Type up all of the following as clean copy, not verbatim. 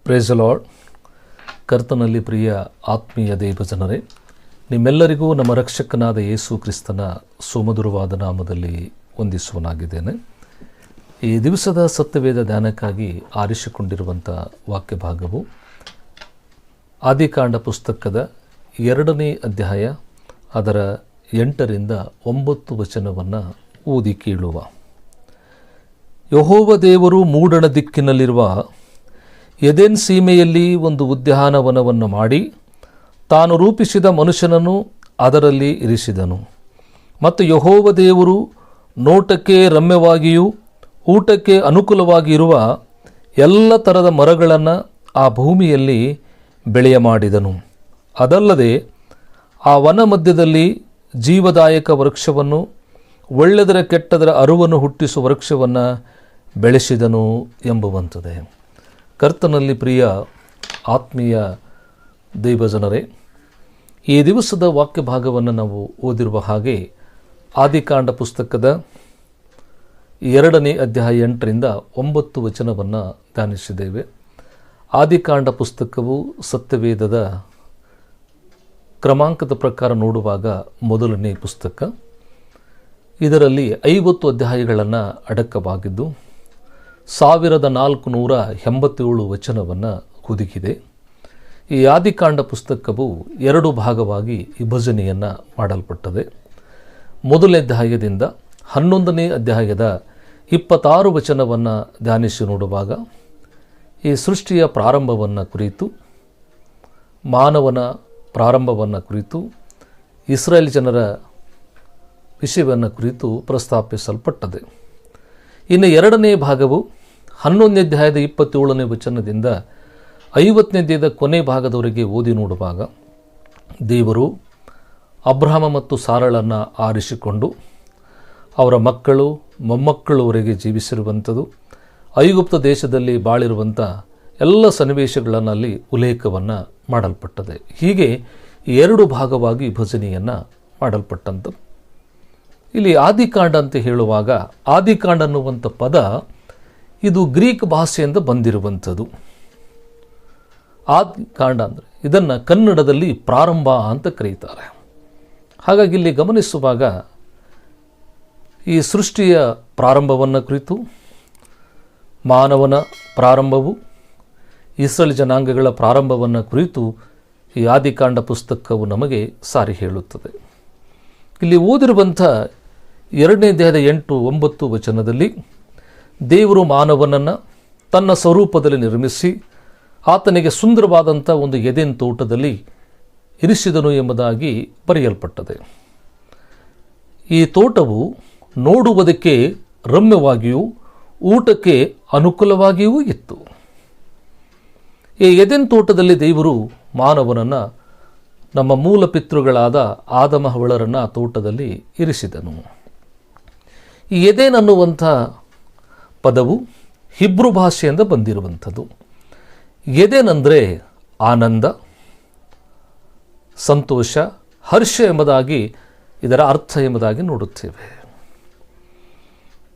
Praise the lord. ಕರ್ತನಲ್ಲಿ ಪ್ರಿಯ ಆತ್ಮೀಯ ದೇವಜನರೇ, ನಿಮ್ಮೆಲ್ಲರಿಗೂ ನಮ್ಮ ರಕ್ಷಕನಾದ ಯೇಸು ಕ್ರಿಸ್ತನ ಸುಮಧುರವಾದ ನಾಮದಲ್ಲಿ ವಂದಿಸುವನಾಗಿದ್ದೇನೆ. ಈ ದಿವಸದ ಸತ್ಯವೇದ ಧ್ಯಾನಕ್ಕಾಗಿ ಆರಿಸಿಕೊಂಡಿರುವಂಥ ವಾಕ್ಯ ಭಾಗವು ಆದಿಕಾಂಡ ಪುಸ್ತಕದ 2ನೇ ಅಧ್ಯಾಯ ಅದರ 8ರಿಂದ 9 ವಚನವನ್ನು ಓದಿ ಕೇಳುವ. ಯೆಹೋವ ದೇವರು ಮೂಡಣ ದಿಕ್ಕಿನಲ್ಲಿರುವ ಎದೆನ್ ಸೀಮೆಯಲ್ಲಿ ಒಂದು ಉದ್ಯಾನವನವನ್ನು ಮಾಡಿ ತಾನು ರೂಪಿಸಿದ ಮನುಷ್ಯನನ್ನು ಅದರಲ್ಲಿ ಇರಿಸಿದನು. ಮತ್ತು ಯೆಹೋವ ದೇವರು ನೋಟಕ್ಕೆ ರಮ್ಯವಾಗಿಯೂ ಊಟಕ್ಕೆ ಅನುಕೂಲವಾಗಿರುವ ಎಲ್ಲ ಥರದ ಮರಗಳನ್ನು ಆ ಭೂಮಿಯಲ್ಲಿ ಬೆಳೆಯ ಮಾಡಿದನು. ಅದಲ್ಲದೆ ಆ ವನ ಮಧ್ಯದಲ್ಲಿ ಜೀವದಾಯಕ ವೃಕ್ಷವನ್ನು, ಒಳ್ಳೆದರ ಕೆಟ್ಟದರ ಅರುವನ್ನು ಹುಟ್ಟಿಸುವ ವೃಕ್ಷವನ್ನು ಬೆಳೆಸಿದನು ಎಂಬುವಂಥದ್ದೇ. ಕರ್ತನಲ್ಲಿ ಪ್ರಿಯ ಆತ್ಮೀಯ ದೈವಜನರೇ, ಈ ದಿವಸದ ವಾಕ್ಯ ಭಾಗವನ್ನು ನಾವು ಓದಿರುವ ಹಾಗೆ ಆದಿಕಾಂಡ ಪುಸ್ತಕದ 2ನೇ ಅಧ್ಯಾಯ 8ರಿಂದ 9 ವಚನವನ್ನು ಧ್ಯಾನಿಸಿದ್ದೇವೆ. ಆದಿಕಾಂಡ ಪುಸ್ತಕವು ಸತ್ಯವೇದದ ಕ್ರಮಾಂಕದ ಪ್ರಕಾರ ನೋಡುವಾಗ ಮೊದಲನೇ ಪುಸ್ತಕ. ಇದರಲ್ಲಿ 50 ಅಧ್ಯಾಯಗಳನ್ನು ಅಡಕವಾಗಿದ್ದು 1487 ವಚನವನ್ನು ಹುದುಕಿದೆ. ಈ ಆದಿಕಾಂಡ ಪುಸ್ತಕವು 2 ಭಾಗವಾಗಿ ವಿಭಜನೆಯನ್ನು ಮಾಡಲ್ಪಟ್ಟದೆ. ಮೊದಲನೇ ಅಧ್ಯಾಯದಿಂದ 11ನೇ ಅಧ್ಯಾಯದ 26 ವಚನವನ್ನು ಧ್ಯಾನಿಸಿ ನೋಡುವಾಗ ಈ ಸೃಷ್ಟಿಯ ಪ್ರಾರಂಭವನ್ನು ಕುರಿತು, ಮಾನವನ ಪ್ರಾರಂಭವನ್ನು ಕುರಿತು, ಇಸ್ರಾಯೇಲ್ ಜನರ ವಿಷಯವನ್ನು ಕುರಿತು ಪ್ರಸ್ತಾಪಿಸಲ್ಪಟ್ಟದೆ. ಇನ್ನು 2ನೇ ಭಾಗವು 11ನೇ ಅಧ್ಯಾಯದ 27ನೇ ವಚನದಿಂದ 50ನೇ ಅಧ್ಯಾಯದ ಕೊನೆ ಭಾಗದವರೆಗೆ ಓದಿ ನೋಡುವಾಗ ದೇವರು ಅಬ್ರಹಾಮ ಮತ್ತು ಸಾರಳನ್ನು ಆರಿಸಿಕೊಂಡು ಅವರ ಮಕ್ಕಳು ಮೊಮ್ಮಕ್ಕಳವರೆಗೆ ಜೀವಿಸಿರುವಂಥದ್ದು, ಐಗುಪ್ತ ದೇಶದಲ್ಲಿ ಬಾಳಿರುವಂಥ ಎಲ್ಲ ಸನ್ನಿವೇಶಗಳನ್ನು ಅಲ್ಲಿ ಉಲ್ಲೇಖವನ್ನು ಮಾಡಲ್ಪಟ್ಟದೆ. ಹೀಗೆ 2 ಭಾಗವಾಗಿ ವಿಭಜನೆಯನ್ನು ಮಾಡಲ್ಪಟ್ಟಂಥದ್ದು. ಇಲ್ಲಿ ಆದಿಕಾಂಡ ಅಂತ ಹೇಳುವಾಗ ಆದಿಕಾಂಡ ಅನ್ನುವಂಥ ಪದ ಇದು ಗ್ರೀಕ್ ಭಾಷೆಯಿಂದ ಬಂದಿರುವಂಥದ್ದು. ಆದಿಕಾಂಡ ಅಂದರೆ ಇದನ್ನು ಕನ್ನಡದಲ್ಲಿ ಪ್ರಾರಂಭ ಅಂತ ಕರೀತಾರೆ. ಹಾಗಾಗಿ ಇಲ್ಲಿ ಗಮನಿಸುವಾಗ ಈ ಸೃಷ್ಟಿಯ ಪ್ರಾರಂಭವನ್ನು ಕುರಿತು, ಮಾನವನ ಪ್ರಾರಂಭವು, ಇಸ್ರಾಯೇಲ್ ಜನಾಂಗಗಳ ಪ್ರಾರಂಭವನ್ನು ಕುರಿತು ಈ ಆದಿಕಾಂಡ ಪುಸ್ತಕವು ನಮಗೆ ಸಾರಿ ಹೇಳುತ್ತದೆ. ಇಲ್ಲಿ ಓದಿರುವಂಥ 2ನೇ ಅಧ್ಯಾಯದ 8-9 ವಚನದಲ್ಲಿ ದೇವರು ಮಾನವನನ್ನು ತನ್ನ ಸ್ವರೂಪದಲ್ಲಿ ನಿರ್ಮಿಸಿ ಆತನಿಗೆ ಸುಂದರವಾದಂಥ ಒಂದು ಎದೆನ್ ತೋಟದಲ್ಲಿ ಇರಿಸಿದನು ಎಂಬುದಾಗಿ ಬರೆಯಲ್ಪಟ್ಟದೆ. ಈ ತೋಟವು ನೋಡುವುದಕ್ಕೆ ರಮ್ಯವಾಗಿಯೂ ಊಟಕ್ಕೆ ಅನುಕೂಲವಾಗಿಯೂ ಇತ್ತು. ಈ ಎದೆನ್ ತೋಟದಲ್ಲಿ ದೇವರು ಮಾನವನನ್ನು, ನಮ್ಮ ಮೂಲ ಪಿತೃಗಳಾದ ಆದಮ ಹವ್ವಳರನ್ನು ಆ ತೋಟದಲ್ಲಿ ಇರಿಸಿದನು. ಈ ಎದೆನ್ ಅನ್ನುವಂಥ ಪದವು ಹಿಬ್ರು ಭಾಷೆಯಿಂದ ಬಂದಿರುವಂಥದ್ದು. ಎದೆನ್ ಅಂದರೆ ಆನಂದ, ಸಂತೋಷ, ಹರ್ಷ ಎಂಬುದಾಗಿ ಇದರ ಅರ್ಥ ಎಂಬುದಾಗಿ ನೋಡುತ್ತೇವೆ.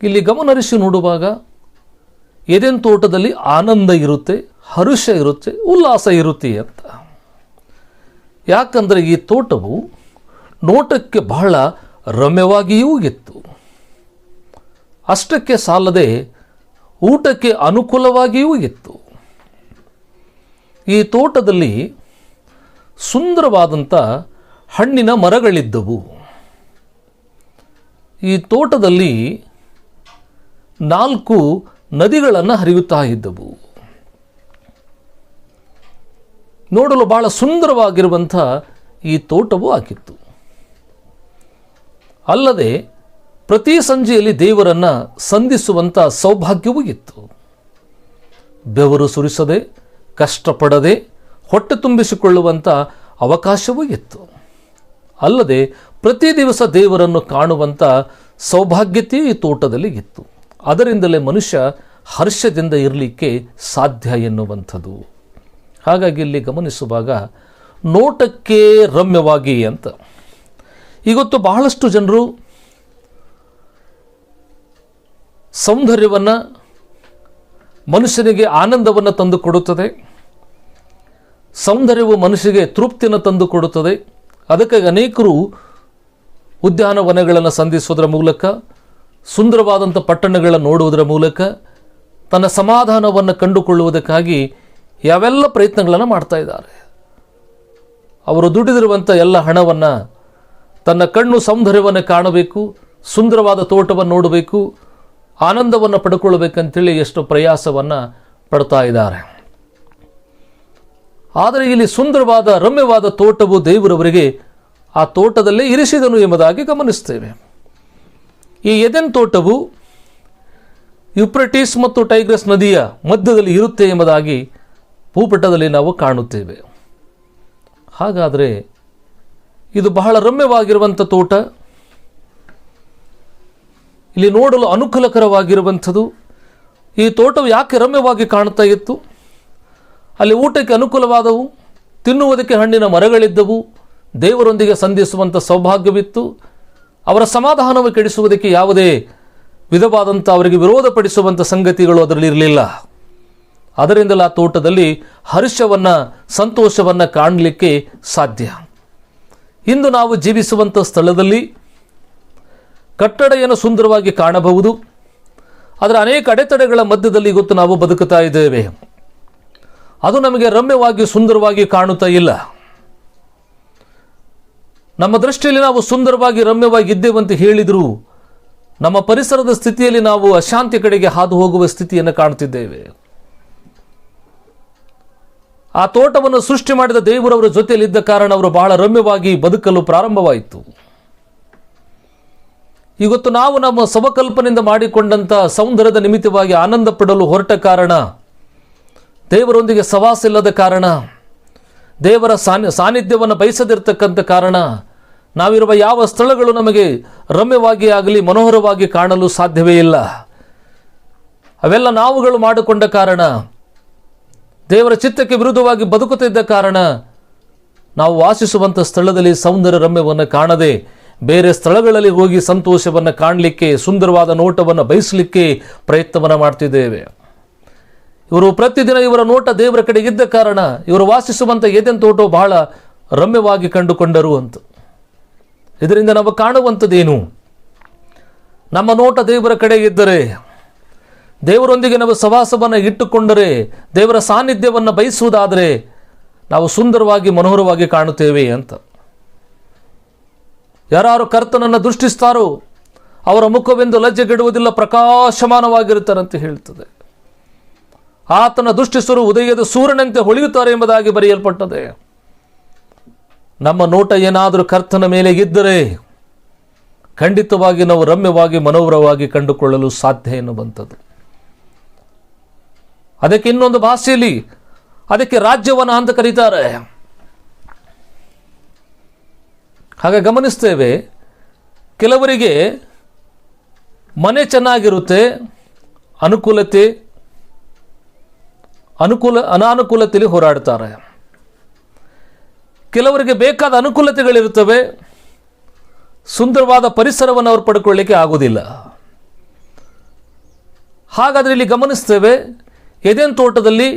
ಇಲ್ಲಿ ಗಮನಹರಿಸಿ ನೋಡುವಾಗ ಎದೆನ್ ತೋಟದಲ್ಲಿ ಆನಂದ ಇರುತ್ತೆ, ಹರ್ಷ ಇರುತ್ತೆ, ಉಲ್ಲಾಸ ಇರುತ್ತೆ ಅಂತ. ಯಾಕಂದರೆ ಈ ತೋಟವು ನೋಟಕ್ಕೆ ಬಹಳ ರಮ್ಯವಾಗಿಯೂ ಇತ್ತು. ಅಷ್ಟಕ್ಕೆ ಸಾಲದೆ ಊಟಕ್ಕೆ ಅನುಕೂಲವಾಗಿಯೂ ಇತ್ತು. ಈ ತೋಟದಲ್ಲಿ ಸುಂದರವಾದಂಥ ಹಣ್ಣಿನ ಮರಗಳಿದ್ದವು. ಈ ತೋಟದಲ್ಲಿ 4 ನದಿಗಳನ್ನು ಹರಿಯುತ್ತಾ ಇದ್ದವು. ನೋಡಲು ಬಹಳ ಸುಂದರವಾಗಿರುವಂಥ ಈ ತೋಟವೂ ಆಗಿತ್ತು. ಅಲ್ಲದೆ ಪ್ರತಿ ಸಂಜೆಯಲ್ಲಿ ದೇವರನ್ನು ಸಂಧಿಸುವಂಥ ಸೌಭಾಗ್ಯವೂ ಇತ್ತು. ಬೆವರು ಸುರಿಸದೆ, ಕಷ್ಟಪಡದೆ ಹೊಟ್ಟೆ ತುಂಬಿಸಿಕೊಳ್ಳುವಂಥ ಅವಕಾಶವೂ ಇತ್ತು. ಅಲ್ಲದೆ ಪ್ರತಿ ದಿವಸ ದೇವರನ್ನು ಕಾಣುವಂಥ ಸೌಭಾಗ್ಯತೆಯೂ ಈ ತೋಟದಲ್ಲಿ ಇತ್ತು. ಅದರಿಂದಲೇ ಮನುಷ್ಯ ಹರ್ಷದಿಂದ ಇರಲಿಕ್ಕೆ ಸಾಧ್ಯ ಎನ್ನುವಂಥದ್ದು. ಹಾಗಾಗಿ ಇಲ್ಲಿ ಗಮನಿಸುವಾಗ ನೋಟಕ್ಕೆ ರಮ್ಯವಾಗಿ ಅಂತ. ಇವತ್ತು ಬಹಳಷ್ಟು ಜನರು ಸೌಂದರ್ಯವನ್ನು, ಮನುಷ್ಯನಿಗೆ ಆನಂದವನ್ನು ತಂದು ಕೊಡುತ್ತದೆ. ಸೌಂದರ್ಯವು ಮನುಷ್ಯಗೆ ತೃಪ್ತಿಯನ್ನು ತಂದು ಕೊಡುತ್ತದೆ. ಅದಕ್ಕಾಗಿ ಅನೇಕರು ಉದ್ಯಾನವನಗಳನ್ನು ಸಂಧಿಸುವುದರ ಮೂಲಕ, ಸುಂದರವಾದಂಥ ಪಟ್ಟಣಗಳನ್ನು ನೋಡುವುದರ ಮೂಲಕ ತನ್ನ ಸಮಾಧಾನವನ್ನು ಕಂಡುಕೊಳ್ಳುವುದಕ್ಕಾಗಿ ಯಾವೆಲ್ಲ ಪ್ರಯತ್ನಗಳನ್ನು ಮಾಡ್ತಾ ಇದ್ದಾರೆ. ಅವರು ದುಡಿದಿರುವಂಥ ಎಲ್ಲ ಹಣವನ್ನು ತನ್ನ ಕಣ್ಣು ಸೌಂದರ್ಯವನ್ನು ಕಾಣಬೇಕು, ಸುಂದರವಾದ ತೋಟವನ್ನು ನೋಡಬೇಕು, ಆನಂದವನ್ನು ಪಡ್ಕೊಳ್ಬೇಕಂತೇಳಿ ಎಷ್ಟು ಪ್ರಯಾಸವನ್ನು ಪಡ್ತಾ ಇದ್ದಾರೆ. ಆದರೆ ಇಲ್ಲಿ ಸುಂದರವಾದ ರಮ್ಯವಾದ ತೋಟವು ದೇವರವರಿಗೆ ಆ ತೋಟದಲ್ಲೇ ಇರಿಸಿದನು ಎಂಬುದಾಗಿ ಗಮನಿಸ್ತೇವೆ. ಈ ಎದೆನ್ ತೋಟವು ಯುಪ್ರಟಿಸ್ ಮತ್ತು ಟೈಗ್ರಸ್ ನದಿಯ ಮಧ್ಯದಲ್ಲಿ ಇರುತ್ತೆ ಎಂಬುದಾಗಿ ಭೂಪಟದಲ್ಲಿ ನಾವು ಕಾಣುತ್ತೇವೆ. ಹಾಗಾದರೆ ಇದು ಬಹಳ ರಮ್ಯವಾಗಿರುವಂಥ ತೋಟ, ಇಲ್ಲಿ ನೋಡಲು ಅನುಕೂಲಕರವಾಗಿರುವಂಥದ್ದು. ಈ ತೋಟವು ಯಾಕೆ ರಮ್ಯವಾಗಿ ಕಾಣ್ತಾ ಇತ್ತು? ಅಲ್ಲಿ ಊಟಕ್ಕೆ ಅನುಕೂಲವಾದವು, ತಿನ್ನುವುದಕ್ಕೆ ಹಣ್ಣಿನ ಮರಗಳಿದ್ದವು, ದೇವರೊಂದಿಗೆ ಸಂಧಿಸುವಂಥ ಸೌಭಾಗ್ಯವಿತ್ತು. ಅವರ ಸಮಾಧಾನವನ್ನು ಕೆಡಿಸುವುದಕ್ಕೆ ಯಾವುದೇ ವಿಧವಾದಂಥ ಅವರಿಗೆ ವಿರೋಧಪಡಿಸುವಂಥ ಸಂಗತಿಗಳು ಅದರಲ್ಲಿ ಇರಲಿಲ್ಲ. ಅದರಿಂದಲೇ ಆ ತೋಟದಲ್ಲಿ ಹರ್ಷವನ್ನು, ಸಂತೋಷವನ್ನು ಕಾಣಲಿಕ್ಕೆ ಸಾಧ್ಯ. ಇಂದು ನಾವು ಜೀವಿಸುವಂಥ ಸ್ಥಳದಲ್ಲಿ ಕಟ್ಟಡ ಏನು ಸುಂದರವಾಗಿ ಕಾಣಬಹುದು, ಅದರ ಅನೇಕ ಅಡೆತಡೆಗಳ ಮಧ್ಯದಲ್ಲಿ ಇವತ್ತು ನಾವು ಬದುಕುತ್ತಾ ಇದ್ದೇವೆ. ಅದು ನಮಗೆ ರಮ್ಯವಾಗಿ ಸುಂದರವಾಗಿ ಕಾಣುತ್ತಾ ಇಲ್ಲ. ನಮ್ಮ ದೃಷ್ಟಿಯಲ್ಲಿ ನಾವು ಸುಂದರವಾಗಿ ರಮ್ಯವಾಗಿ ಇದ್ದೇವಂತ ಹೇಳಿದರೂ ನಮ್ಮ ಪರಿಸರದ ಸ್ಥಿತಿಯಲ್ಲಿ ನಾವು ಅಶಾಂತಿ ಕಡೆಗೆ ಹಾದು ಹೋಗುವ ಸ್ಥಿತಿಯನ್ನು ಕಾಣುತ್ತಿದ್ದೇವೆ. ಆ ತೋಟವನ್ನು ಸೃಷ್ಟಿ ಮಾಡಿದ ದೇವರವರ ಜೊತೆಯಲ್ಲಿದ್ದ ಕಾರಣ ಅವರು ಬಹಳ ರಮ್ಯವಾಗಿ ಬದುಕಲು ಪ್ರಾರಂಭವಾಯಿತು. ಇವತ್ತು ನಾವು ನಮ್ಮ ಸ್ವಕಲ್ಪನೆಯಿಂದ ಮಾಡಿಕೊಂಡಂಥ ಸೌಂದರ್ಯದ ನಿಮಿತ್ತವಾಗಿ ಆನಂದ ಪಡಲು ಹೊರಟ ಕಾರಣ, ದೇವರೊಂದಿಗೆ ಸವಾಸ ಇಲ್ಲದ ಕಾರಣ, ದೇವರ ಸಾನ್ನಿಧ್ಯವನ್ನು ಬಯಸದಿರ್ತಕ್ಕಂಥ ಕಾರಣ, ನಾವಿರುವ ಯಾವ ಸ್ಥಳಗಳು ನಮಗೆ ರಮ್ಯವಾಗಿ ಆಗಲಿ ಮನೋಹರವಾಗಿ ಕಾಣಲು ಸಾಧ್ಯವೇ ಇಲ್ಲ. ಅವೆಲ್ಲ ನಾವುಗಳು ಮಾಡಿಕೊಂಡ ಕಾರಣ, ದೇವರ ಚಿತ್ತಕ್ಕೆ ವಿರುದ್ಧವಾಗಿ ಬದುಕುತ್ತಿದ್ದ ಕಾರಣ, ನಾವು ವಾಸಿಸುವಂಥ ಸ್ಥಳದಲ್ಲಿ ಸೌಂದರ್ಯ ರಮ್ಯವನ್ನು ಕಾಣದೆ ಬೇರೆ ಸ್ಥಳಗಳಲ್ಲಿ ಹೋಗಿ ಸಂತೋಷವನ್ನು ಕಾಣಲಿಕ್ಕೆ, ಸುಂದರವಾದ ನೋಟವನ್ನು ಬಯಸಲಿಕ್ಕೆ ಪ್ರಯತ್ನವನ್ನು ಮಾಡ್ತಿದ್ದೇವೆ. ಇವರು ಪ್ರತಿದಿನ ಇವರ ನೋಟ ದೇವರ ಕಡೆಗೆ ಇದ್ದ ಕಾರಣ ಇವರು ವಾಸಿಸುವಂಥ ಎದೆನ್ ತೋಟವು ಬಹಳ ರಮ್ಯವಾಗಿ ಕಂಡುಕೊಂಡರು ಅಂತ. ಇದರಿಂದ ನಾವು ಕಾಣುವಂಥದ್ದೇನು? ನಮ್ಮ ನೋಟ ದೇವರ ಕಡೆಗೆ ಇದ್ದರೆ, ದೇವರೊಂದಿಗೆ ನಾವು ಸವಾಸವನ್ನು ಇಟ್ಟುಕೊಂಡರೆ, ದೇವರ ಸಾನ್ನಿಧ್ಯವನ್ನು ಬಯಸುವುದಾದರೆ ನಾವು ಸುಂದರವಾಗಿ ಮನೋಹರವಾಗಿ ಕಾಣುತ್ತೇವೆ ಅಂತ. ಯಾರು ಕರ್ತನನ್ನು ದೃಷ್ಟಿಸ್ತಾರೋ ಅವರ ಮುಖವೆಂದು ಲಜ್ಜೆಗೆಡುವುದಿಲ್ಲ, ಪ್ರಕಾಶಮಾನವಾಗಿರುತ್ತಾರಂತೆ ಹೇಳ್ತದೆ. ಆತನ ದೃಷ್ಟಿಸರು ಉದಯದ ಸೂರ್ಯನಂತೆ ಹೊಳೆಯುತ್ತಾರೆ ಎಂಬುದಾಗಿ ಬರೆಯಲ್ಪಟ್ಟದೆ. ನಮ್ಮ ನೋಟ ಏನಾದರೂ ಕರ್ತನ ಮೇಲೆ ಇದ್ದರೆ ಖಂಡಿತವಾಗಿ ನಾವು ರಮ್ಯವಾಗಿ ಮನೋಹರವಾಗಿ ಕಂಡುಕೊಳ್ಳಲು ಸಾಧ್ಯ ಎನ್ನುವಂಥದ್ದು. ಅದಕ್ಕೆ ಇನ್ನೊಂದು ಭಾಷೆಯಲ್ಲಿ ಅದಕ್ಕೆ ರಾಜ್ಯವನ ಅಂತ ಕರೀತಾರೆ. ಹಾಗೆ ಗಮನಿಸ್ತೇವೆ, ಕೆಲವರಿಗೆ ಮನೆ ಚೆನ್ನಾಗಿರುತ್ತೆ, ಅನಾನುಕೂಲತೆಯಲ್ಲಿ ಹೋರಾಡ್ತಾರೆ. ಕೆಲವರಿಗೆ ಬೇಕಾದ ಅನುಕೂಲತೆಗಳಿರುತ್ತವೆ, ಸುಂದರವಾದ ಪರಿಸರವನ್ನು ಅವರು ಪಡ್ಕೊಳ್ಳಿಕ್ಕೆ ಆಗುವುದಿಲ್ಲ. ಹಾಗಾದರೆ ಇಲ್ಲಿ ಗಮನಿಸ್ತೇವೆ, ಎದೆನ್ ತೋಟದಲ್ಲಿ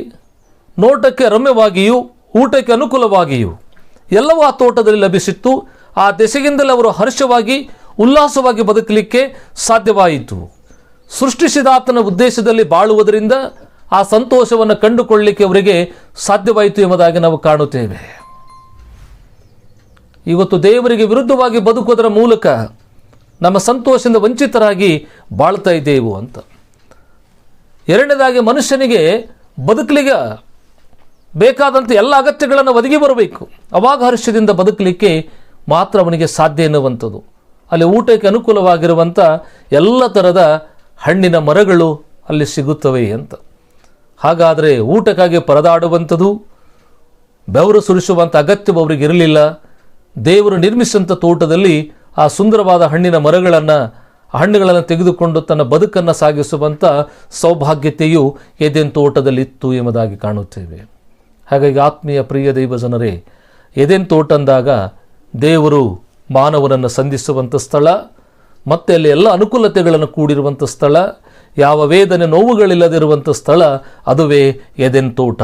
ನೋಟಕ್ಕೆ ರಮ್ಯವಾಗಿಯೂ ಊಟಕ್ಕೆ ಅನುಕೂಲವಾಗಿಯೂ ಎಲ್ಲವೂ ಆ ತೋಟದಲ್ಲಿ ಲಭಿಸಿತ್ತು. ಆ ದೆಸೆಯಿಂದಲೇ ಅವರು ಹರ್ಷವಾಗಿ ಉಲ್ಲಾಸವಾಗಿ ಬದುಕಲಿಕ್ಕೆ ಸಾಧ್ಯವಾಯಿತು. ಸೃಷ್ಟಿಸಿದಾತನ ಉದ್ದೇಶದಲ್ಲಿ ಬಾಳುವುದರಿಂದ ಆ ಸಂತೋಷವನ್ನು ಕಂಡುಕೊಳ್ಳಲಿಕ್ಕೆ ಅವರಿಗೆ ಸಾಧ್ಯವಾಯಿತು ಎಂಬುದಾಗಿ ನಾವು ಕಾಣುತ್ತೇವೆ. ಇವತ್ತು ದೇವರಿಗೆ ವಿರುದ್ಧವಾಗಿ ಬದುಕುವುದರ ಮೂಲಕ ನಮ್ಮ ಸಂತೋಷದಿಂದ ವಂಚಿತರಾಗಿ ಬಾಳ್ತಾ ಇದ್ದೇವು ಅಂತ. ಎರಡನೇದಾಗಿ, ಮನುಷ್ಯನಿಗೆ ಬದುಕಲಿಗೆ ಬೇಕಾದಂಥ ಎಲ್ಲ ಅಗತ್ಯಗಳನ್ನು ಒದಗಿ ಬರಬೇಕು. ಅವಾಗ ಹರ್ಷದಿಂದ ಬದುಕಲಿಕ್ಕೆ ಮಾತ್ರ ಅವನಿಗೆ ಸಾಧ್ಯ ಎನ್ನುವಂಥದ್ದು. ಅಲ್ಲಿ ಊಟಕ್ಕೆ ಅನುಕೂಲವಾಗಿರುವಂಥ ಎಲ್ಲ ಥರದ ಹಣ್ಣಿನ ಮರಗಳು ಅಲ್ಲಿ ಸಿಗುತ್ತವೆ ಅಂತ. ಹಾಗಾದರೆ ಊಟಕ್ಕಾಗಿ ಪರದಾಡುವಂಥದ್ದು, ಬೆವರು ಸುರಿಸುವಂಥ ಅಗತ್ಯವು ಅವರಿಗೆ ಇರಲಿಲ್ಲ. ದೇವರು ನಿರ್ಮಿಸಿದಂಥ ತೋಟದಲ್ಲಿ ಆ ಸುಂದರವಾದ ಹಣ್ಣಿನ ಹಣ್ಣುಗಳನ್ನು ತೆಗೆದುಕೊಂಡು ತನ್ನ ಬದುಕನ್ನು ಸಾಗಿಸುವಂಥ ಸೌಭಾಗ್ಯತೆಯು ಎದೆನ್ ತೋಟದಲ್ಲಿತ್ತು ಎಂಬುದಾಗಿ ಕಾಣುತ್ತೇವೆ. ಹಾಗಾಗಿ ಆತ್ಮೀಯ ಪ್ರಿಯ ದೈವ ಜನರೇ, ಎದೆನ್ ತೋಟ ಅಂದಾಗ ದೇವರು ಮಾನವನನ್ನು ಸಂಧಿಸುವಂಥ ಸ್ಥಳ, ಮತ್ತೆ ಅಲ್ಲಿ ಎಲ್ಲ ಅನುಕೂಲತೆಗಳನ್ನು ಕೂಡಿರುವಂಥ ಸ್ಥಳ, ಯಾವ ವೇದನೆ ನೋವುಗಳಿಲ್ಲದಿರುವಂಥ ಸ್ಥಳ, ಅದುವೇ ಎದೆನ್ ತೋಟ.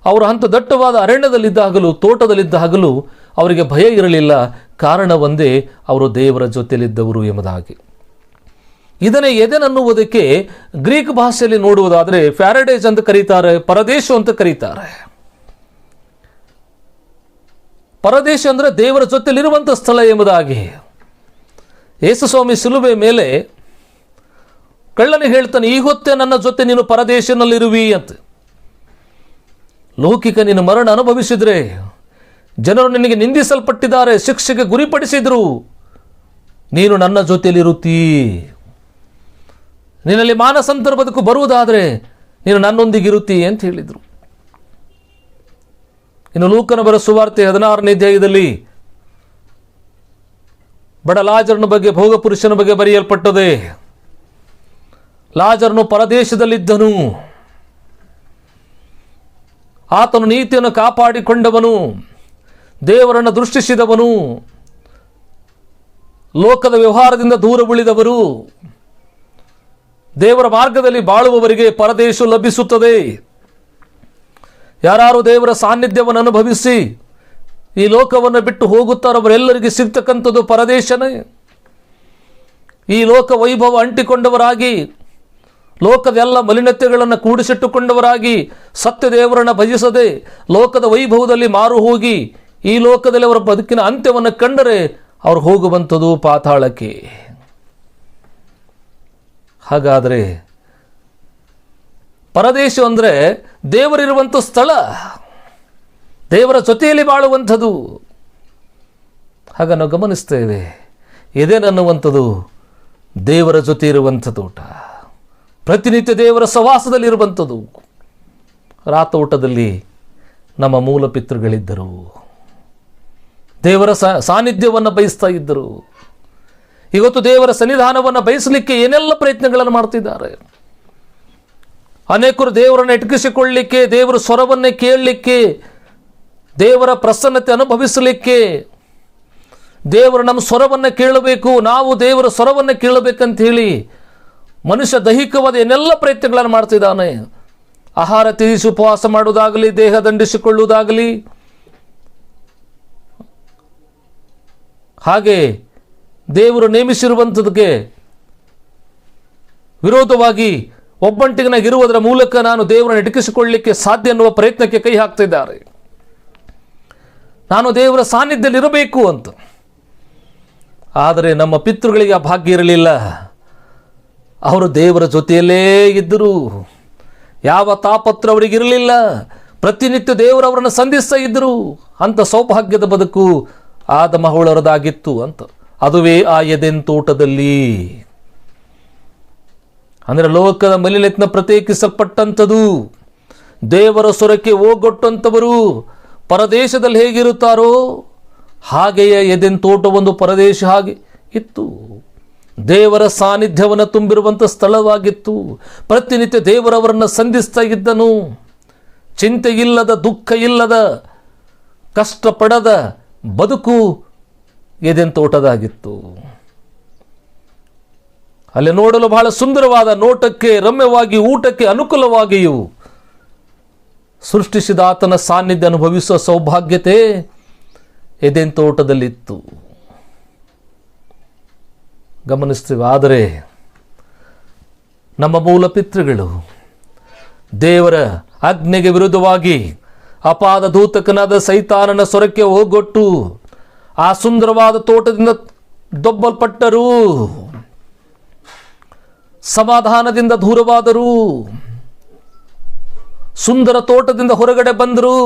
ಅವರು ಅಂಥ ದಟ್ಟವಾದ ಅರಣ್ಯದಲ್ಲಿದ್ದಾಗಲೂ ತೋಟದಲ್ಲಿದ್ದಾಗಲೂ ಅವರಿಗೆ ಭಯ ಇರಲಿಲ್ಲ. ಕಾರಣ ಒಂದೇ, ಅವರು ದೇವರ ಜೊತೆಯಲ್ಲಿದ್ದವರು ಎಂಬುದಾಗಿ. ಇದನ್ನೇ ಎದೆನ್ ಅನ್ನುವುದಕ್ಕೆ ಗ್ರೀಕ್ ಭಾಷೆಯಲ್ಲಿ ನೋಡುವುದಾದರೆ ಪ್ಯಾರಡೈಸ್ ಅಂತ ಕರೀತಾರೆ, ಪರದೇಶ ಅಂತ ಕರೀತಾರೆ. ಪರದೇಶ ಅಂದರೆ ದೇವರ ಜೊತೆಯಲ್ಲಿರುವಂಥ ಸ್ಥಳ ಎಂಬುದಾಗಿ. ಯೇಸುಸ್ವಾಮಿ ಶಿಲುಬೆ ಮೇಲೆ ಕಳ್ಳನಿಗೆ ಹೇಳ್ತಾನೆ, ಈ ಹೊತ್ತೇ ನನ್ನ ಜೊತೆ ನೀನು ಪರದೇಶನಲ್ಲಿರುವಿ ಅಂತ. ಲೌಕಿಕ ನೀನು ಮರಣ ಅನುಭವಿಸಿದ್ರೆ, ಜನರು ನಿನಗೆ ನಿಂದಿಸಲ್ಪಟ್ಟಿದ್ದಾರೆ, ಶಿಕ್ಷೆಗೆ ಗುರಿಪಡಿಸಿದ್ರು, ನೀನು ನನ್ನ ಜೊತೆಯಲ್ಲಿರುತ್ತೀ. ನಿನ್ನಲ್ಲಿ ಮಾನಸಾಂತರ ಬದುಕು ಬರುವುದಾದರೆ ನೀನು ನನ್ನೊಂದಿಗಿರುತ್ತೀ ಅಂತ ಹೇಳಿದರು. ಇನ್ನು ಲೂಕನ ಬರೆದ ಸುವಾರ್ತೆ 16ನೇ ಅಧ್ಯಾಯದಲ್ಲಿ ಬಡ ಲಾಜರನ ಬಗ್ಗೆ, ಭೋಗ ಪುರುಷನ ಬಗ್ಗೆ ಬರೆಯಲ್ಪಟ್ಟದೆ. ಲಾಜರನು ಪರದೇಶದಲ್ಲಿದ್ದನು. ಆತನು ನೀತಿಯನ್ನು ಕಾಪಾಡಿಕೊಂಡವನು, ದೇವರನ್ನು ದೃಷ್ಟಿಸಿದವನು, ಲೋಕದ ವ್ಯವಹಾರದಿಂದ ದೂರ ಉಳಿದವರು. ದೇವರ ಮಾರ್ಗದಲ್ಲಿ ಬಾಳುವವರಿಗೆ ಪರದೇಶ ಲಭಿಸುತ್ತದೆ. ಯಾರು ದೇವರ ಸಾನ್ನಿಧ್ಯವನ್ನು ಅನುಭವಿಸಿ ಈ ಲೋಕವನ್ನು ಬಿಟ್ಟು ಹೋಗುತ್ತಾರೋ ಅವರೆಲ್ಲರಿಗೆ ಸಿಗ್ತಕ್ಕಂಥದ್ದು ಪರದೇಶನೇ. ಈ ಲೋಕ ವೈಭವ ಅಂಟಿಕೊಂಡವರಾಗಿ, ಲೋಕದ ಎಲ್ಲ ಮಲಿನತೆಗಳನ್ನು ಕೂಡಿಸಿಟ್ಟುಕೊಂಡವರಾಗಿ, ಸತ್ಯ ದೇವರನ್ನು ಭಜಿಸದೆ ಲೋಕದ ವೈಭವದಲ್ಲಿ ಮಾರು ಹೋಗಿ ಈ ಲೋಕದಲ್ಲಿ ಅವರ ಬದುಕಿನ ಅಂತ್ಯವನ್ನು ಕಂಡರೆ ಅವರು ಹೋಗುವಂಥದ್ದು ಪಾತಾಳಕ್ಕೆ. ಹಾಗಾದರೆ ಪರದೇಶ ಅಂದರೆ ದೇವರಿರುವಂಥ ಸ್ಥಳ, ದೇವರ ಜೊತೆಯಲ್ಲಿ ಬಾಳುವಂಥದ್ದು. ಹಾಗ ನಾವು ಗಮನಿಸ್ತೇವೆ, ಎದೆನ್ ಅನ್ನುವಂಥದ್ದು ದೇವರ ಜೊತೆ ಇರುವಂಥದ್ದು ಊಟ, ಪ್ರತಿನಿತ್ಯ ದೇವರ ಸವಾಸದಲ್ಲಿರುವಂಥದ್ದು. ರಾತೋಟದಲ್ಲಿ ನಮ್ಮ ಮೂಲ ಪಿತೃಗಳಿದ್ದರು, ದೇವರ ಸಾನ್ನಿಧ್ಯವನ್ನು ಬಯಸ್ತಾ ಇದ್ದರು. ಇವತ್ತು ದೇವರ ಸನ್ನಿಧಾನವನ್ನು ಬಯಸಲಿಕ್ಕೆ ಏನೆಲ್ಲ ಪ್ರಯತ್ನಗಳನ್ನು ಮಾಡ್ತಿದ್ದಾರೆ. ಅನೇಕರು ದೇವರನ್ನು ಎಟಕಿಸಿಕೊಳ್ಳಲಿಕ್ಕೆ, ದೇವರ ಸ್ವರವನ್ನೇ ಕೇಳಲಿಕ್ಕೆ, ದೇವರ ಪ್ರಸನ್ನತೆ ಅನುಭವಿಸಲಿಕ್ಕೆ, ದೇವರು ನಮ್ಮ ಸ್ವರವನ್ನು ಕೇಳಬೇಕು, ನಾವು ದೇವರ ಸ್ವರವನ್ನು ಕೇಳಬೇಕಂತ ಹೇಳಿ ಮನುಷ್ಯ ದೈಹಿಕವಾದ ಏನೆಲ್ಲ ಪ್ರಯತ್ನಗಳನ್ನು ಮಾಡ್ತಿದ್ದಾನೆ. ಆಹಾರ ತ್ಯಜಿಸಿ ಉಪವಾಸ ಮಾಡುವುದಾಗಲಿ, ದೇಹ ದಂಡಿಸಿಕೊಳ್ಳುವುದಾಗಲಿ, ಹಾಗೆ ದೇವರು ನೇಮಿಸಿರುವಂಥದಕ್ಕೆ ವಿರೋಧವಾಗಿ ಒಬ್ಬಂಟಿಗನಾಗಿರುವುದರ ಮೂಲಕ ನಾನು ದೇವರನ್ನು ಎಟಕಿಸಿಕೊಳ್ಳಲಿಕ್ಕೆ ಸಾಧ್ಯ ಎನ್ನುವ ಪ್ರಯತ್ನಕ್ಕೆ ಕೈ ಹಾಕ್ತಿದ್ದಾರೆ. ನಾನು ದೇವರ ಸಾನ್ನಿಧ್ಯದಲ್ಲಿರಬೇಕು ಅಂತ. ಆದರೆ ನಮ್ಮ ಪಿತೃಗಳಿಗೆ ಆ ಭಾಗ್ಯ ಇರಲಿಲ್ಲ. ಅವರು ದೇವರ ಜೊತೆಯಲ್ಲೇ ಇದ್ದರು. ಯಾವ ತಾಪತ್ರ ಅವರಿಗಿರಲಿಲ್ಲ. ಪ್ರತಿನಿತ್ಯ ದೇವರವರನ್ನು ಸಂಧಿಸ್ತಾ ಇದ್ದರು. ಅಂಥ ಸೌಭಾಗ್ಯದ ಬದುಕು ಆದಮ ಹವಳರದಾಗಿತ್ತು ಅಂತ. ಅದುವೇ ಆ ಎದೆನ್ ತೋಟದಲ್ಲಿ. ಅಂದರೆ ಲೋಕದ ಮಲಿನತೆಯಿಂದ ಪ್ರತ್ಯೇಕಿಸಲ್ಪಟ್ಟಂಥದ್ದು, ದೇವರ ಸ್ವರಕ್ಕೆ ಓಗೊಟ್ಟಂಥವರು ಪರದೇಶದಲ್ಲಿ ಹೇಗಿರುತ್ತಾರೋ ಹಾಗೆಯೇ ಎದೆನ್ ತೋಟ ಒಂದು ಪರದೇಶ ಹಾಗೆ ಇತ್ತು. ದೇವರ ಸಾನ್ನಿಧ್ಯವನ್ನು ತುಂಬಿರುವಂಥ ಸ್ಥಳವಾಗಿತ್ತು. ಪ್ರತಿನಿತ್ಯ ದೇವರವರನ್ನು ಸಂಧಿಸ್ತಾ ಇದ್ದನು. ಚಿಂತೆ ಇಲ್ಲದ, ದುಃಖ ಇಲ್ಲದ, ಕಷ್ಟಪಡದ ಬದುಕು ಎದೆನ್ ತೋಟದಾಗಿತ್ತು. ಅಲ್ಲಿ ನೋಡಲು ಬಹಳ ಸುಂದರವಾದ, ನೋಟಕ್ಕೆ ರಮ್ಯವಾಗಿ, ಊಟಕ್ಕೆ ಅನುಕೂಲವಾಗಿಯೂ ಸೃಷ್ಟಿಸಿದ ಆತನ ಸಾನ್ನಿಧ್ಯ ಅನುಭವಿಸುವ ಸೌಭಾಗ್ಯತೆ ಎದೆನ್ ತೋಟದಲ್ಲಿತ್ತು. ಗಮನಿಸ್ತೀವಿ. ಆದರೆ ನಮ್ಮ ಮೂಲ ಪಿತೃಗಳು ದೇವರ ಆಜ್ಞೆಗೆ ವಿರುದ್ಧವಾಗಿ ಅಪಾದ ದೂತಕನಾದ ಸೈತಾನನ ಸ್ವರಕ್ಕೆ ಹೋಗೊಟ್ಟು ಆ ಸುಂದರವಾದ ತೋಟದಿಂದ ದೊಬ್ಬಲ್ಪಟ್ಟರು, ಸಮಾಧಾನದಿಂದ ದೂರವಾದರು, ಸುಂದರ ತೋಟದಿಂದ ಹೊರಗಡೆ ಬಂದರು,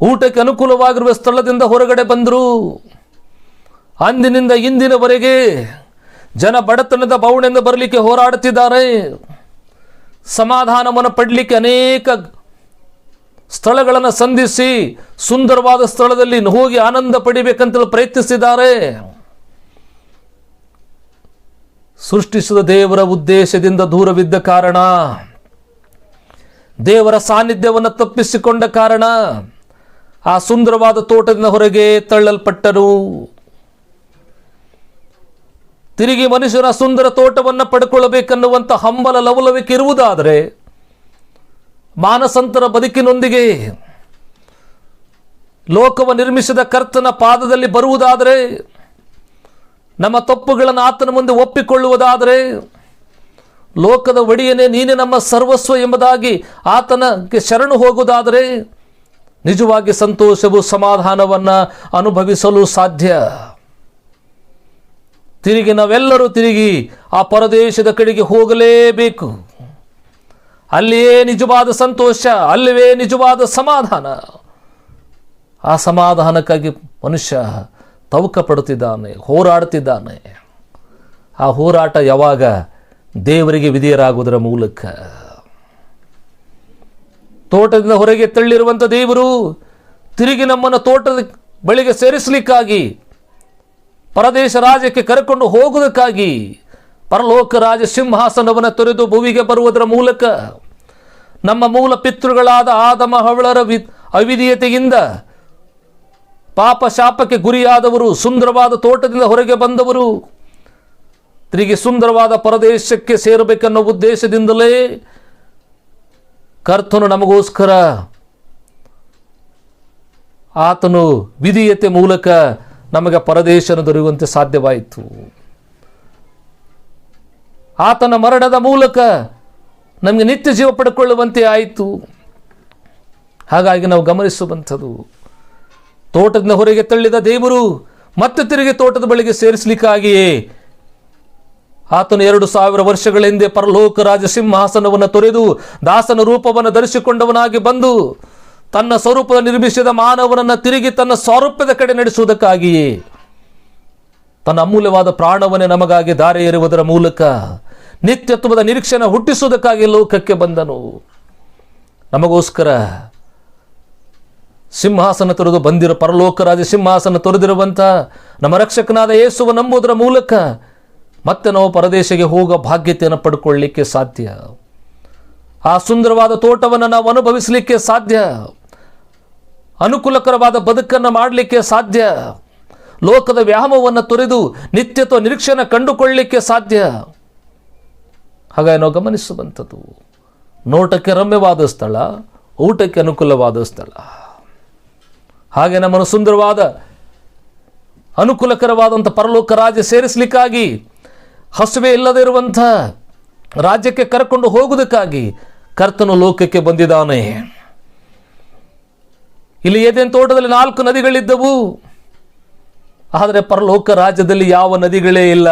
ಊಟಕ್ಕೆ ಅನುಕೂಲವಾಗಿರುವ ಸ್ಥಳದಿಂದ ಹೊರಗಡೆ ಬಂದರು. ಅಂದಿನಿಂದ ಇಂದಿನವರೆಗೆ ಜನ ಬಡತನದ ಬವಣೆಯಿಂದ ಬರಲಿಕ್ಕೆ ಹೋರಾಡುತ್ತಿದ್ದಾರೆ. ಸಮಾಧಾನವನ್ನು ಪಡಲಿಕ್ಕೆ ಅನೇಕ ಸ್ಥಳಗಳನ್ನು ಸಂಧಿಸಿ ಸುಂದರವಾದ ಸ್ಥಳದಲ್ಲಿ ಹೋಗಿ ಆನಂದ ಪಡಿಬೇಕಂತ ಪ್ರಯತ್ನಿಸಿದ್ದಾರೆ. ಸೃಷ್ಟಿಸಿದ ದೇವರ ಉದ್ದೇಶದಿಂದ ದೂರವಿದ್ದ ಕಾರಣ, ದೇವರ ಸಾನ್ನಿಧ್ಯವನ್ನು ತಪ್ಪಿಸಿಕೊಂಡ ಕಾರಣ ಆ ಸುಂದರವಾದ ತೋಟದಿಂದ ಹೊರಗೆ ತಳ್ಳಲ್ಪಟ್ಟರು. ತಿರುಗಿ ಮನುಷ್ಯನ ಸುಂದರ ತೋಟವನ್ನು ಪಡ್ಕೊಳ್ಳಬೇಕನ್ನುವಂಥ ಹಂಬಲ ಲವಲವಿಕೆ ಇರುವುದಾದರೆ ಮಾನಸಂತರ ಬದುಕಿನೊಂದಿಗೆ ಲೋಕವ ನಿರ್ಮಿಸಿದ ಕರ್ತನ ಪಾದದಲ್ಲಿ ಬರುವುದಾದರೆ, ನಮ್ಮ ತಪ್ಪುಗಳನ್ನು ಆತನ ಮುಂದೆ ಒಪ್ಪಿಕೊಳ್ಳುವುದಾದರೆ, ಲೋಕದ ಒಡೆಯನೇ ನೀನೇ ನಮ್ಮ ಸರ್ವಸ್ವ ಎಂಬುದಾಗಿ ಆತನಕ್ಕೆ ಶರಣು ಹೋಗುವುದಾದರೆ ನಿಜವಾಗಿ ಸಂತೋಷವು ಸಮಾಧಾನವನ್ನು ಅನುಭವಿಸಲು ಸಾಧ್ಯ. ತಿರುಗಿ ನಾವೆಲ್ಲರೂ ತಿರುಗಿ ಆ ಪರದೇಶದ ಕಡೆಗೆ ಹೋಗಲೇಬೇಕು. ಅಲ್ಲಿಯೇ ನಿಜವಾದ ಸಂತೋಷ, ಅಲ್ಲಿವೇ ನಿಜವಾದ ಸಮಾಧಾನ. ಆ ಸಮಾಧಾನಕ್ಕಾಗಿ ಮನುಷ್ಯ ತವಕ ಪಡುತ್ತಿದ್ದಾನೆ, ಹೋರಾಡುತ್ತಿದ್ದಾನೆ. ಆ ಹೋರಾಟ ಯಾವಾಗ? ದೇವರಿಗೆ ವಿಧೇಯರಾಗುವುದರ ಮೂಲಕ. ತೋಟದಿಂದ ಹೊರಗೆ ತಳ್ಳಿರುವಂಥ ದೇವರು ತಿರುಗಿ ನಮ್ಮನ್ನು ತೋಟದ ಬಳಿಗೆ ಸೇರಿಸಲಿಕ್ಕಾಗಿ, ಪರದೇಶ ರಾಜ್ಯಕ್ಕೆ ಕರೆಕೊಂಡು ಹೋಗುವುದಕ್ಕಾಗಿ ಪರಲೋಕ ರಾಜ ಸಿಂಹಾಸನವನ್ನು ತೊರೆದು ಭುವಿಗೆ ಬರುವುದರ ಮೂಲಕ ನಮ್ಮ ಮೂಲ ಪಿತೃಗಳಾದ ಆದಮ ಹವ್ವಳರ ಅವಿಧೇಯತೆಯಿಂದ ಪಾಪ ಶಾಪಕ್ಕೆ ಗುರಿಯಾದವರು, ಸುಂದರವಾದ ತೋಟದಿಂದ ಹೊರಗೆ ಬಂದವರು ತಿರುಗಿ ಸುಂದರವಾದ ಪರದೇಶಕ್ಕೆ ಸೇರಬೇಕೆನ್ನೋ ಉದ್ದೇಶದಿಂದಲೇ ಕರ್ತನು ನಮಗೋಸ್ಕರ ಆತನು ವಿಧೇಯತೆ ಮೂಲಕ ನಮಗೆ ಪರದೇಶನ ದೊರೆಯುವಂತೆ ಸಾಧ್ಯವಾಯಿತು. ಆತನ ಮರಣದ ಮೂಲಕ ನಮಗೆ ನಿತ್ಯ ಜೀವ ಪಡ್ಕೊಳ್ಳುವಂತೆ ಆಯಿತು. ಹಾಗಾಗಿ ನಾವು ಗಮನಿಸುವಂಥದ್ದು, ತೋಟದಿಂದ ಹೊರಗೆ ತಳ್ಳಿದ ದೇವರು ಮತ್ತೆ ತಿರುಗಿ ತೋಟದ ಬಳಿಗೆ ಸೇರಿಸಲಿಕ್ಕಾಗಿಯೇ ಆತನು 2000 ವರ್ಷಗಳ ಹಿಂದೆ ಪರಲೋಕ ರಾಜ ಸಿಂಹಾಸನವನ್ನು ತೊರೆದು ದಾಸನ ರೂಪವನ್ನು ಧರಿಸಿಕೊಂಡವನಾಗಿ ಬಂದು ತನ್ನ ಸ್ವರೂಪದ ನಿರ್ಮಿಸಿದ ಮಾನವನನ್ನು ತಿರುಗಿ ತನ್ನ ಸ್ವಾರೂಪ್ಯದ ಕಡೆ ನಡೆಸುವುದಕ್ಕಾಗಿಯೇ ತನ್ನ ಅಮೂಲ್ಯವಾದ ಪ್ರಾಣವನ್ನೇ ನಮಗಾಗಿ ದಾರಿ ಎರೆಯುವುದರ ಮೂಲಕ ನಿತ್ಯತ್ವದ ನಿರೀಕ್ಷೆಯನ್ನು ಹುಟ್ಟಿಸುವುದಕ್ಕಾಗಿ ಲೋಕಕ್ಕೆ ಬಂದನು. ನಮಗೋಸ್ಕರ ಸಿಂಹಾಸನ ತೊರೆದು ಬಂದಿರೋ ಪರಲೋಕ ರಾಜ ಸಿಂಹಾಸನ ತೊರೆದಿರುವಂಥ ನಮ್ಮ ರಕ್ಷಕನಾದ ಯೇಸುವನ್ನು ನಂಬುವುದರ ಮೂಲಕ ಮತ್ತೆ ನಾವು ಪರದೇಶಕ್ಕೆ ಹೋಗೋ ಭಾಗ್ಯತೆಯನ್ನು ಪಡ್ಕೊಳ್ಳಲಿಕ್ಕೆ ಸಾಧ್ಯ. ಆ ಸುಂದರವಾದ ತೋಟವನ್ನು ನಾವು ಅನುಭವಿಸಲಿಕ್ಕೆ ಸಾಧ್ಯ. ಅನುಕೂಲಕರವಾದ ಬದುಕನ್ನು ಮಾಡಲಿಕ್ಕೆ ಸಾಧ್ಯ. ಲೋಕದ ವ್ಯಾಮೋಹವನ್ನು ತೊರೆದು ನಿತ್ಯತ್ವ ನಿರೀಕ್ಷೆಯನ್ನು ಕಂಡುಕೊಳ್ಳಲಿಕ್ಕೆ ಸಾಧ್ಯ. ಹಾಗಾಗಿ ನಾವು ಗಮನಿಸುವಂಥದ್ದು, ನೋಟಕ್ಕೆ ರಮ್ಯವಾದ ಸ್ಥಳ, ಊಟಕ್ಕೆ ಅನುಕೂಲವಾದ ಸ್ಥಳ. ಹಾಗೆ ನಮ್ಮನ್ನು ಸುಂದರವಾದ ಅನುಕೂಲಕರವಾದಂಥ ಪರಲೋಕ ರಾಜ್ಯ ಸೇರಿಸಲಿಕ್ಕಾಗಿ, ಹಸುವೆ ಇಲ್ಲದೆ ಇರುವಂಥ ರಾಜ್ಯಕ್ಕೆ ಕರ್ಕೊಂಡು ಹೋಗುವುದಕ್ಕಾಗಿ ಕರ್ತನು ಲೋಕಕ್ಕೆ ಬಂದಿದ್ದಾನೆ. ಇಲ್ಲಿ ಏದೇನ್ ತೋಟದಲ್ಲಿ 4 ನದಿಗಳಿದ್ದವು. ಆದರೆ ಪರಲೋಕ ರಾಜ್ಯದಲ್ಲಿ ಯಾವ ನದಿಗಳೇ ಇಲ್ಲ.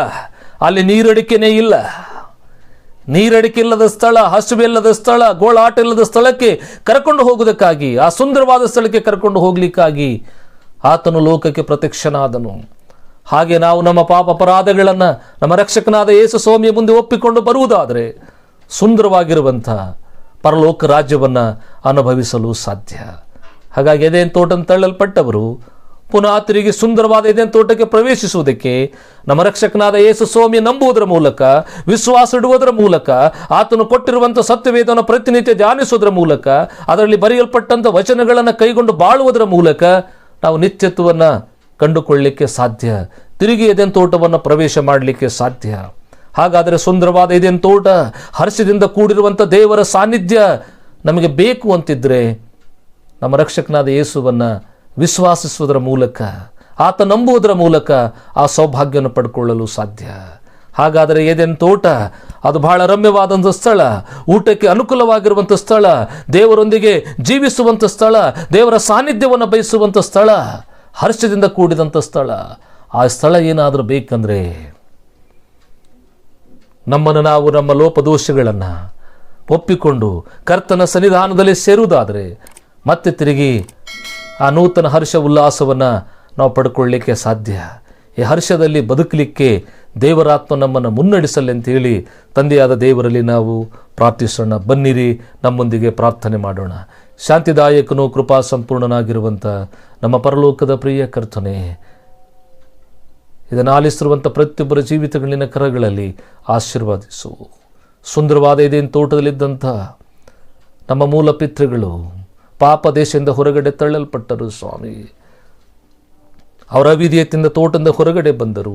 ಅಲ್ಲಿ ನೀರಡಿಕೆನೇ ಇಲ್ಲ. ನೀರಡಿಕೆ ಇಲ್ಲದ ಸ್ಥಳ, ಹಸುವೆ ಇಲ್ಲದ ಸ್ಥಳ, ಗೋಳಾಟ ಇಲ್ಲದ ಸ್ಥಳಕ್ಕೆ ಕರ್ಕೊಂಡು ಹೋಗುವುದಕ್ಕಾಗಿ, ಆ ಸುಂದರವಾದ ಸ್ಥಳಕ್ಕೆ ಕರ್ಕೊಂಡು ಹೋಗ್ಲಿಕ್ಕಾಗಿ ಆತನು ಲೋಕಕ್ಕೆ ಪ್ರತ್ಯಕ್ಷನಾದನು. ಹಾಗೆ ನಾವು ನಮ್ಮ ಪಾಪ ಅಪರಾಧಗಳನ್ನು ನಮ್ಮ ರಕ್ಷಕನಾದ ಯೇಸು ಸ್ವಾಮಿಯ ಮುಂದೆ ಒಪ್ಪಿಕೊಂಡು ಬರುವುದಾದರೆ ಸುಂದರವಾಗಿರುವಂಥ ಪರಲೋಕ ರಾಜ್ಯವನ್ನು ಅನುಭವಿಸಲು ಸಾಧ್ಯ. ಹಾಗಾಗಿ ಎದೇನ್ ತೋಟ ತಳ್ಳಲ್ಪಟ್ಟವರು ಪುನಃ ತಿರುಗಿ ಸುಂದರವಾದ ಎದೇನ್ ತೋಟಕ್ಕೆ ಪ್ರವೇಶಿಸುವುದಕ್ಕೆ ನಮ್ಮ ರಕ್ಷಕನಾದ ಯೇಸು ಸ್ವಾಮಿ ನಂಬುವುದರ ಮೂಲಕ, ವಿಶ್ವಾಸ ಇಡುವುದರ ಮೂಲಕ, ಆತನು ಕೊಟ್ಟಿರುವಂಥ ಸತ್ಯವೇದವನ್ನು ಪ್ರತಿನಿತ್ಯ ಧ್ಯಾನಿಸುವುದರ ಮೂಲಕ, ಅದರಲ್ಲಿ ಬರೆಯಲ್ಪಟ್ಟಂಥ ವಚನಗಳನ್ನು ಕೈಗೊಂಡು ಬಾಳುವುದರ ಮೂಲಕ ನಾವು ನಿತ್ಯತ್ವವನ್ನು ಕಂಡುಕೊಳ್ಳಲಿಕ್ಕೆ ಸಾಧ್ಯ. ತಿರುಗಿ ಎದೇನ್ ತೋಟವನ್ನು ಪ್ರವೇಶ ಮಾಡಲಿಕ್ಕೆ ಸಾಧ್ಯ. ಹಾಗಾದರೆ ಸುಂದರವಾದ ಎದೇನ್ ತೋಟ, ಹರ್ಷದಿಂದ ಕೂಡಿರುವಂಥ ದೇವರ ಸಾನ್ನಿಧ್ಯ ನಮಗೆ ಬೇಕು ಅಂತಿದ್ರೆ ನಮ್ಮ ರಕ್ಷಕನಾದ ಯೇಸುವನ್ನು ವಿಶ್ವಾಸಿಸುವುದರ ಮೂಲಕ, ಆತ ನಂಬುವುದರ ಮೂಲಕ ಆ ಸೌಭಾಗ್ಯವನ್ನು ಪಡ್ಕೊಳ್ಳಲು ಸಾಧ್ಯ. ಹಾಗಾದರೆ ಏದೇನ್ ತೋಟ ಅದು ಬಹಳ ರಮ್ಯವಾದಂಥ ಸ್ಥಳ, ಊಟಕ್ಕೆ ಅನುಕೂಲವಾಗಿರುವಂಥ ಸ್ಥಳ, ದೇವರೊಂದಿಗೆ ಜೀವಿಸುವಂಥ ಸ್ಥಳ, ದೇವರ ಸಾನ್ನಿಧ್ಯವನ್ನು ಬಯಸುವಂಥ ಸ್ಥಳ, ಹರ್ಷದಿಂದ ಕೂಡಿದಂಥ ಸ್ಥಳ. ಆ ಸ್ಥಳ ಏನಾದರೂ ಬೇಕಂದರೆ ನಮ್ಮನ್ನು ನಾವು ನಮ್ಮ ಲೋಪದೋಷಗಳನ್ನು ಒಪ್ಪಿಕೊಂಡು ಕರ್ತನ ಸನ್ನಿಧಾನದಲ್ಲಿ ಸೇರುವುದಾದರೆ ಮತ್ತೆ ತಿರುಗಿ ಆ ನೂತನ ಹರ್ಷ ಉಲ್ಲಾಸವನ್ನು ನಾವು ಪಡ್ಕೊಳ್ಳಲಿಕ್ಕೆ ಸಾಧ್ಯ. ಈ ಹರ್ಷದಲ್ಲಿ ಬದುಕಲಿಕ್ಕೆ ದೇವರಾತ್ಮ ನಮ್ಮನ್ನು ಮುನ್ನಡೆಸಲಿ ಅಂತೇಳಿ ತಂದೆಯಾದ ದೇವರಲ್ಲಿ ನಾವು ಪ್ರಾರ್ಥಿಸೋಣ. ಬನ್ನಿರಿ, ನಮ್ಮೊಂದಿಗೆ ಪ್ರಾರ್ಥನೆ ಮಾಡೋಣ. ಶಾಂತಿದಾಯಕನು ಕೃಪಾ ಸಂಪೂರ್ಣನಾಗಿರುವಂಥ ನಮ್ಮ ಪರಲೋಕದ ಪ್ರಿಯ ಕರ್ತನೆ, ಇದನ್ನು ಆಲಿಸಿರುವಂಥ ಪ್ರತಿಯೊಬ್ಬರ ಜೀವಿತಗಳಿನ ಕರಗಳಲ್ಲಿ ಆಶೀರ್ವಾದಿಸು. ಸುಂದರವಾದ ಇದೇನು ತೋಟದಲ್ಲಿದ್ದಂಥ ನಮ್ಮ ಮೂಲ ಪಿತೃಗಳು ಪಾಪ ದೇಶದಿಂದ ಹೊರಗಡೆ ತಳ್ಳಲ್ಪಟ್ಟರು ಸ್ವಾಮಿ. ಅವರ ಅವಿಧೇಯತೆಯಿಂದ ತೋಟದಿಂದ ಹೊರಗಡೆ ಬಂದರು.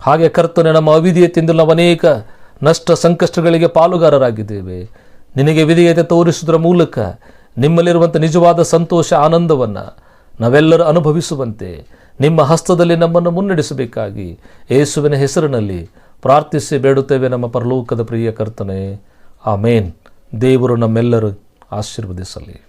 ಹಾಗೆ ಕರ್ತನೆ, ನಮ್ಮ ಅವಿಧೇಯತೆಯಿಂದ ನಾವು ಅನೇಕ ನಷ್ಟ ಸಂಕಷ್ಟಗಳಿಗೆ ಪಾಲುಗಾರರಾಗಿದ್ದೇವೆ. ನಿನಗೆ ವಿಧೇಯತೆ ತೋರಿಸುವುದರ ಮೂಲಕ ನಿಮ್ಮಲ್ಲಿರುವಂಥ ನಿಜವಾದ ಸಂತೋಷ ಆನಂದವನ್ನು ನಾವೆಲ್ಲರೂ ಅನುಭವಿಸುವಂತೆ ನಿಮ್ಮ ಹಸ್ತದಲ್ಲಿ ನಮ್ಮನ್ನು ಮುನ್ನಡೆಸಬೇಕಾಗಿ ಯೇಸುವಿನ ಹೆಸರಿನಲ್ಲಿ ಪ್ರಾರ್ಥಿಸಿ ಬೇಡುತ್ತೇವೆ ನಮ್ಮ ಪರಲೋಕದ ಪ್ರಿಯ ಕರ್ತನೇ. ಆಮೇನ್. ದೇವರು ನಮ್ಮೆಲ್ಲರೂ ಆಶೀರ್ವದಿಸಲಿ.